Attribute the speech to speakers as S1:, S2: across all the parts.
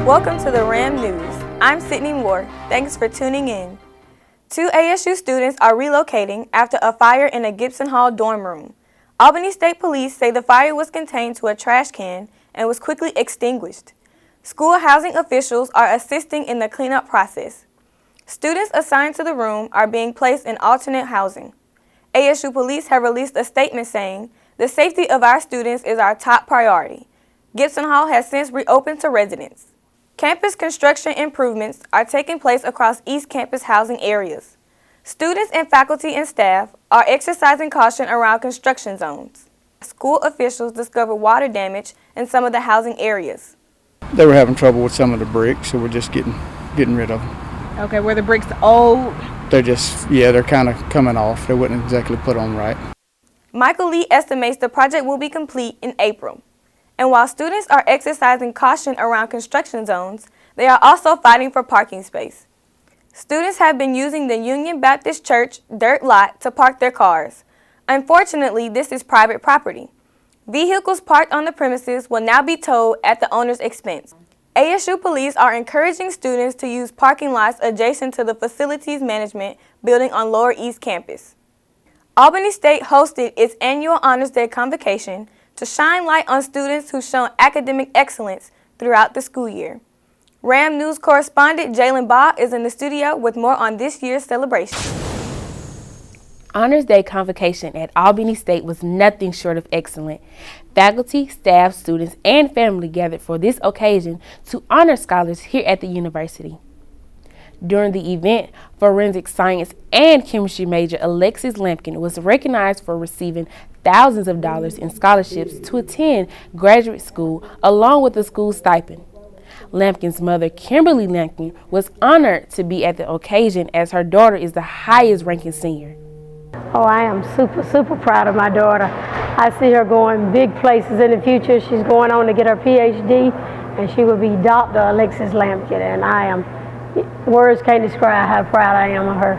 S1: Welcome to the Ram News. I'm Syndnee Moore. Thanks for tuning in. 2 ASU students are relocating after a fire in a Gibson Hall dorm room. Albany State Police say the fire was contained to a trash can and was quickly extinguished. School housing officials are assisting in the cleanup process. Students assigned to the room are being placed in alternate housing. ASU police have released a statement saying, "The safety of our students is our top priority." Gibson Hall has since reopened to residents. Campus construction improvements are taking place across East Campus housing areas. Students and faculty and staff are exercising caution around construction zones. School officials discovered water damage in some of the housing areas.
S2: They were having trouble with some of the bricks, so we're just getting rid of them.
S3: Okay, were the bricks old?
S2: They're kind of coming off. They wouldn't exactly put on right.
S1: Michael Lee estimates the project will be complete in April. And while students are exercising caution around construction zones, they are also fighting for parking space. Students have been using the Union Baptist Church dirt lot to park their cars. Unfortunately, this is private property. Vehicles parked on the premises will now be towed at the owner's expense. ASU police are encouraging students to use parking lots adjacent to the Facilities Management building on Lower East Campus. Albany State hosted its annual Honors Day convocation to shine light on students who've shown academic excellence throughout the school year. Ram News correspondent Jhalen Baugh is in the studio with more on this year's celebration.
S4: Honors Day convocation at Albany State was nothing short of excellent. Faculty, staff, students, and family gathered for this occasion to honor scholars here at the university. During the event, forensic science and chemistry major Alexis Lampkin was recognized for receiving thousands of dollars in scholarships to attend graduate school along with a school stipend. Lampkin's mother, Kimberly Lampkin, was honored to be at the occasion as her daughter is the highest ranking senior.
S5: Oh, I am super proud of my daughter. I see her going big places in the future. She's going on to get her PhD, and she will be Dr. Alexis Lampkin, and words can't describe how proud I am of her.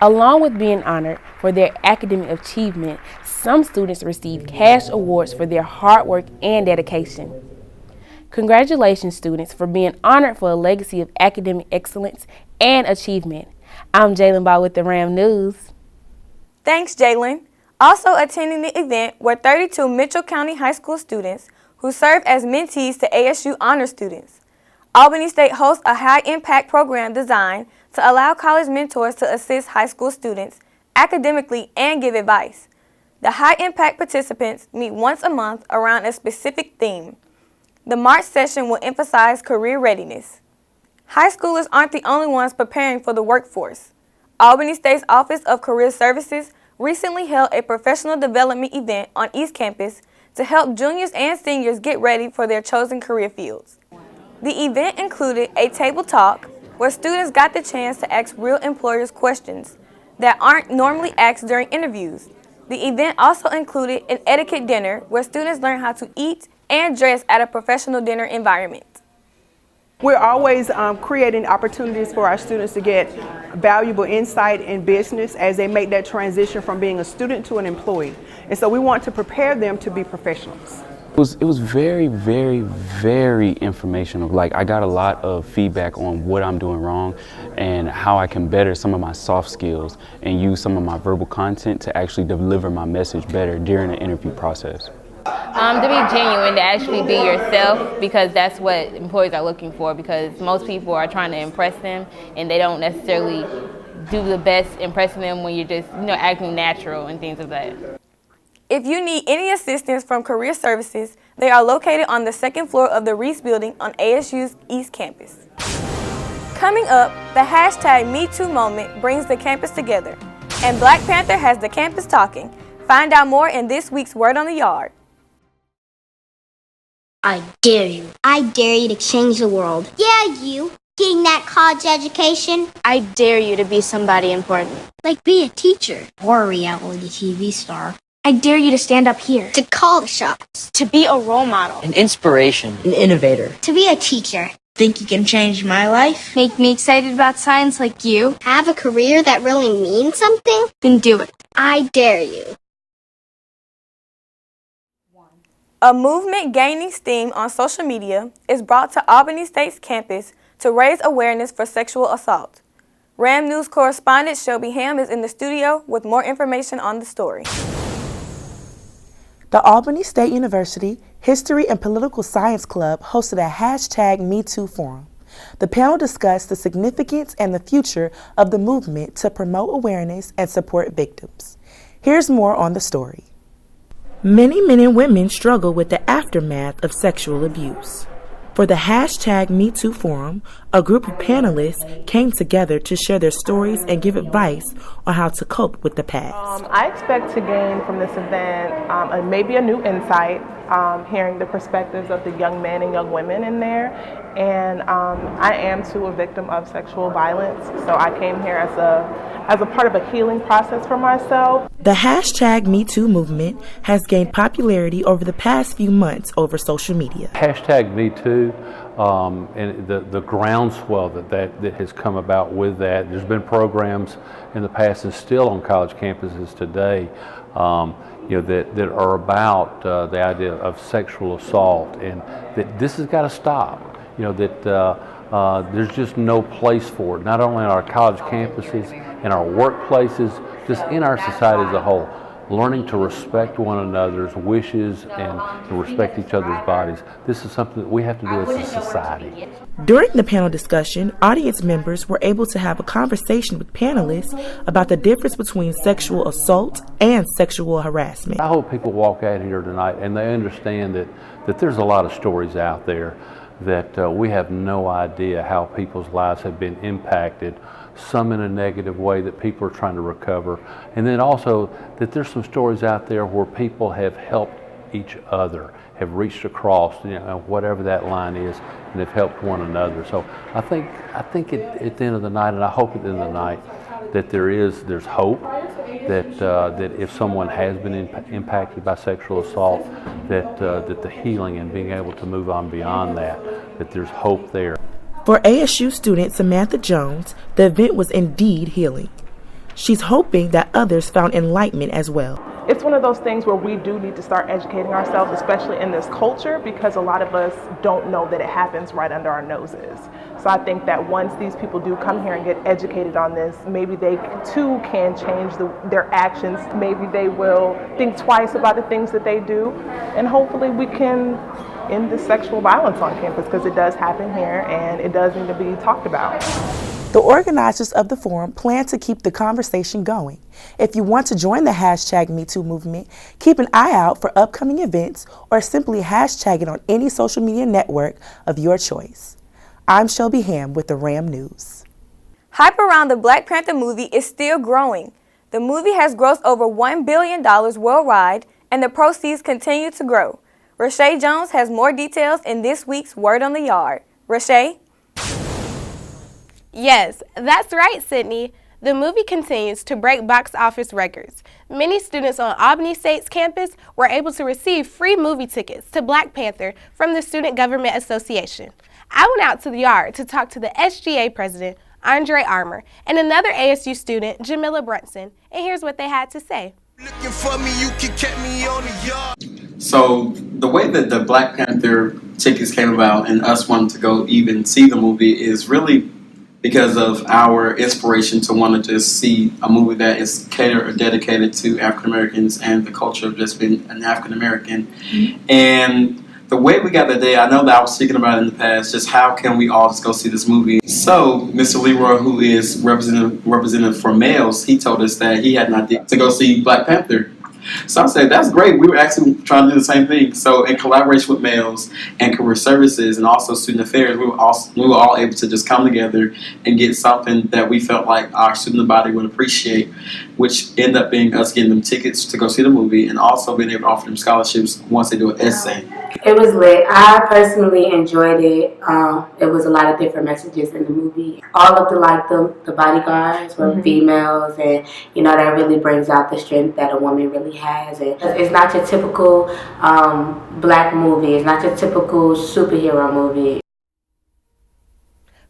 S4: Along with being honored for their academic achievement, some students received cash awards for their hard work and dedication. Congratulations, students, for being honored for a legacy of academic excellence and achievement. I'm Jhalen Baugh with the Ram News.
S1: Thanks, Jhalen. Also attending the event were 32 Mitchell County High School students who serve as mentees to ASU honor students. Albany State hosts a high-impact program designed to allow college mentors to assist high school students academically and give advice. The high-impact participants meet once a month around a specific theme. The March session will emphasize career readiness. High schoolers aren't the only ones preparing for the workforce. Albany State's Office of Career Services recently held a professional development event on East Campus to help juniors and seniors get ready for their chosen career fields. The event included a table talk where students got the chance to ask real employers questions that aren't normally asked during interviews. The event also included an etiquette dinner where students learn how to eat and dress at a professional dinner environment.
S3: We're always creating opportunities for our students to get valuable insight in business as they make that transition from being a student to an employee. And so we want to prepare them to be professionals.
S6: It was very, very, very informational. Like, I got a lot of feedback on what I'm doing wrong and how I can better some of my soft skills and use some of my verbal content to actually deliver my message better during the interview process.
S7: To be genuine, to actually be yourself, because that's what employers are looking for, because most people are trying to impress them and they don't necessarily do the best impressing them when you're just, acting natural and things of that.
S1: If you need any assistance from Career Services, they are located on the second floor of the Reese Building on ASU's East Campus. Coming up, the hashtag #MeToo moment brings the campus together, and Black Panther has the campus talking. Find out more in this week's Word on the Yard.
S8: I dare you. I dare you to change the world. Yeah, you. Getting that college education. I dare you to be somebody important. Like be a teacher. Or a reality TV star. I dare you to stand up here. To call the shots. To be a role model.
S9: An inspiration. An innovator.
S8: To be a teacher.
S9: Think you can change my life?
S8: Make me excited about science like you. Have a career that really means something? Then do it. I dare you.
S1: A movement gaining steam on social media is brought to Albany State's campus to raise awareness for sexual assault. RAM News correspondent Shelbi is in the studio with more information on the story.
S10: The Albany State University History and Political Science Club hosted a #MeToo forum. The panel discussed the significance and the future of the movement to promote awareness and support victims. Here's more on the story. Many men and women struggle with the aftermath of sexual abuse. For the #MeToo forum, a group of panelists came together to share their stories and give advice on how to cope with the past.
S11: I expect to gain from this event maybe a new insight, hearing the perspectives of the young men and young women in there. And I am too a victim of sexual violence, so I came here as a part of a healing process for myself.
S10: The #MeToo movement has gained popularity over the past few months over social media.
S12: #MeToo and the groundswell that has come about with that. There's been programs in the past and still on college campuses today, that are about the idea of sexual assault, and that this has got to stop. There's just no place for it, not only on our college campuses, in our workplaces, just in our society as a whole. Learning to respect one another's wishes and to respect each other's bodies. This is something that we have to do as a society.
S10: During the panel discussion, audience members were able to have a conversation with panelists about the difference between sexual assault and sexual harassment.
S12: I hope people walk out here tonight and they understand that there's a lot of stories out there that we have no idea how people's lives have been impacted, some in a negative way that people are trying to recover, and then also that there's some stories out there where people have helped each other, have reached across, whatever that line is, and have helped one another. So I think at the end of the night, and I hope at the end of the night, that there's hope, that if someone has been impacted by sexual assault, that the healing and being able to move on beyond that there's hope there.
S10: For ASU student Samantha Jones, the event was indeed healing. She's hoping that others found enlightenment as well.
S11: It's one of those things where we do need to start educating ourselves, especially in this culture, because a lot of us don't know that it happens right under our noses. So I think that once these people do come here and get educated on this, maybe they too can change their actions. Maybe they will think twice about the things that they do, and hopefully we can end the sexual violence on campus, because it does happen here and it does need to be talked about.
S10: The organizers of the forum plan to keep the conversation going. If you want to join the #MeToo movement, keep an eye out for upcoming events or simply hashtag it on any social media network of your choice. I'm Shelbi with the RAM News.
S1: Hype around the Black Panther movie is still growing. The movie has grossed over $1 billion worldwide, and the proceeds continue to grow. Rashai Jones has more details in this week's Word on the Yard. Rashai?
S4: Yes, that's right, Syndnee. The movie continues to break box office records. Many students on Albany State's campus were able to receive free movie tickets to Black Panther from the Student Government Association. I went out to the yard to talk to the SGA president, Andre Armour, and another ASU student, Jamila Brunson, and here's what they had to say.
S13: Looking for me, you can catch me on the yard.
S14: So the way that the Black Panther tickets came about and us wanting to go even see the movie is really because of our inspiration to want to just see a movie that is catered or dedicated to African Americans and the culture of just being an African American. Mm-hmm. And the way we got that day, I know that I was thinking about it in the past, just how can we all just go see this movie? So Mr. Leroy, who is representative for males, he told us that he had an idea to go see Black Panther. So I said, that's great. We were actually trying to do the same thing. So in collaboration with males and career services and also student affairs, we were all able to just come together and get something that we felt like our student body would appreciate, which ended up being us getting them tickets to go see the movie and also being able to offer them scholarships once they do an essay.
S15: It was lit. I personally enjoyed it. It was a lot of different messages in the movie. All of the bodyguards were females, and that really brings out the strength that a woman really has. And it's not your typical black movie. It's not your typical superhero movie.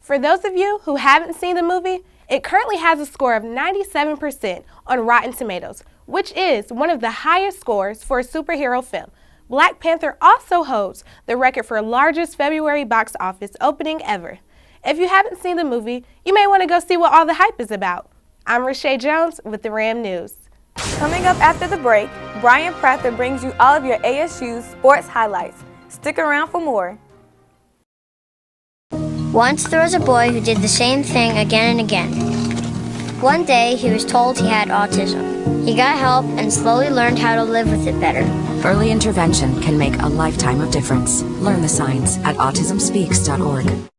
S4: For those of you who haven't seen the movie, it currently has a score of 97% on Rotten Tomatoes, which is one of the highest scores for a superhero film.
S16: Black Panther also holds the record for largest February box office opening ever. If you haven't seen the movie, you may want to go see what all the hype is about. I'm Rashai Jones with the Ram News.
S1: Coming up after the break, Bryant Prather brings you all of your ASU sports highlights. Stick around for more.
S8: Once there was a boy who did the same thing again and again. One day he was told he had autism. He got help and slowly learned how to live with it better.
S17: Early intervention can make a lifetime of difference. Learn the signs at autismspeaks.org.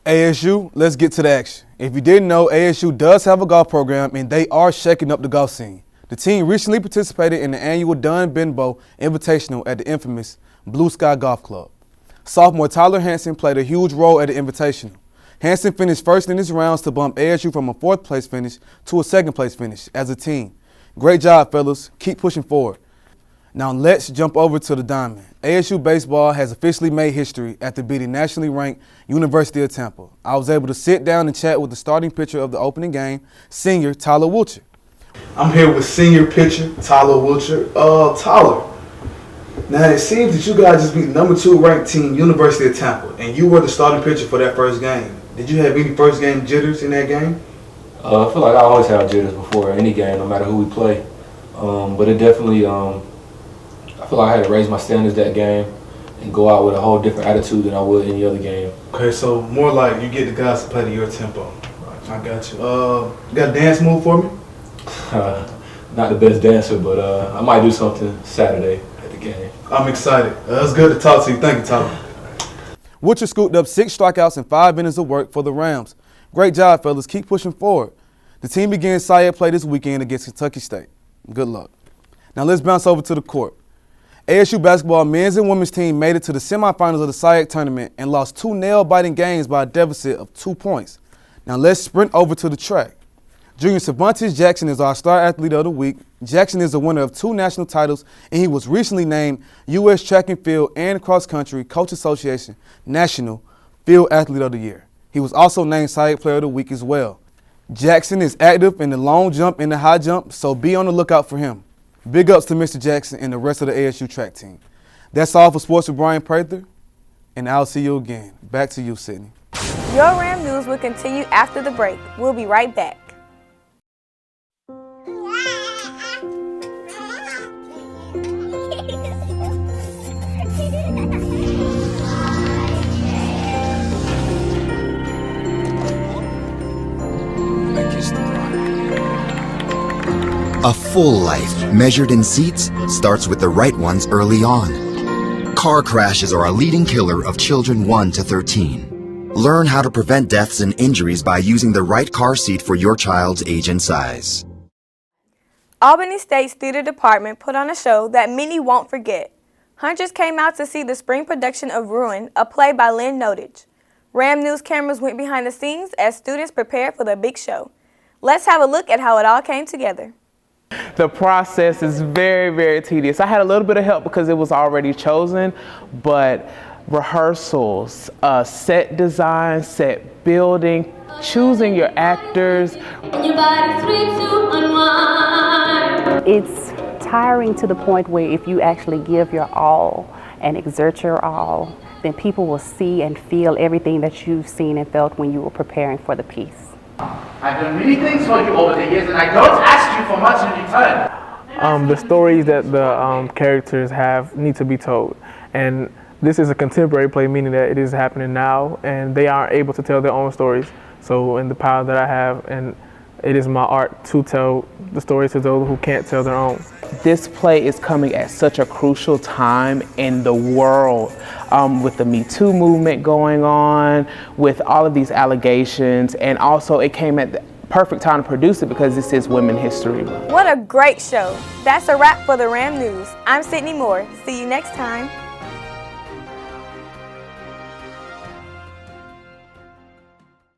S18: ASU, let's get to the action. If you didn't know, ASU does have a golf program and they are shaking up the golf scene. The team recently participated in the annual Dunn Benbow Invitational at the infamous Blue Sky Golf Club. Sophomore Tyler Hansen played a huge role at the Invitational. Hansen finished first in his rounds to bump ASU from a 4th place finish to a 2nd place finish as a team. Great job, fellas. Keep pushing forward. Now let's jump over to the diamond. ASU baseball has officially made history after beating nationally ranked University of Tampa. I was able to sit down and chat with the starting pitcher of the opening game, senior Tyler Wilcher.
S19: I'm here with senior pitcher Tyler Wilcher. Tyler, now it seems that you guys just beat number 2 ranked team University of Tampa, and you were the starting pitcher for that first game. Did you have any first game jitters in that game?
S20: I feel like I always have jitters before any game, no matter who we play. But it definitely, I feel like I had to raise my standards that game and go out with a whole different attitude than I would any other game.
S19: Okay, so more like you get the guys to play to your tempo. I got you. You got a dance move for me?
S20: Not the best dancer, but I might do something Saturday at the game.
S19: I'm excited. It's good to talk to you. Thank you, Tyler.
S18: Wilcher scooped up 6 strikeouts and 5 innings of work for the Rams. Great job, fellas. Keep pushing forward. The team begins SIAC play this weekend against Kentucky State. Good luck. Now let's bounce over to the court. ASU basketball men's and women's team made it to the semifinals of the SIAC tournament and lost 2 nail-biting games by a deficit of 2 points. Now let's sprint over to the track. Junior Cervantes Jackson is our star athlete of the week. Jackson is the winner of 2 national titles, and he was recently named U.S. Track and Field and Cross Country Coach Association National Field Athlete of the Year. He was also named SIAC Player of the Week as well. Jackson is active in the long jump and the high jump, so be on the lookout for him. Big ups to Mr. Jackson and the rest of the ASU track team. That's all for Sports with Bryant Prather, and I'll see you again. Back to you, Syndnee.
S1: Your Ram News will continue after the break. We'll be right back.
S21: A full life, measured in seats, starts with the right ones early on. Car crashes are a leading killer of children 1 to 13. Learn how to prevent deaths and injuries by using the right car seat for your child's age and size.
S1: Albany State's theater department put on a show that many won't forget. Hundreds came out to see the spring production of Ruin, a play by Lynn Nottage. Ram News cameras went behind the scenes as students prepared for the big show. Let's have a look at how it all came together.
S22: The process is very, very tedious. I had a little bit of help because it was already chosen, but rehearsals, set design, set building, choosing your actors.
S23: It's tiring to the point where if you actually give your all and exert your all, then people will see and feel everything that you've seen and felt when you were preparing for the piece.
S24: I've done many things for you over the years, and I don't ask you for much in return.
S25: The stories that the characters have need to be told, and this is a contemporary play, meaning that it is happening now, and they aren't able to tell their own stories. So in the power that I have, and it is my art to tell the stories to those who can't tell their own.
S22: This play is coming at such a crucial time in the world, with the Me Too movement going on, with all of these allegations, and also it came at the perfect time to produce it because this is women history.
S1: What a great show. That's a wrap for the Ram News. I'm Syndnee Moore. See you next time.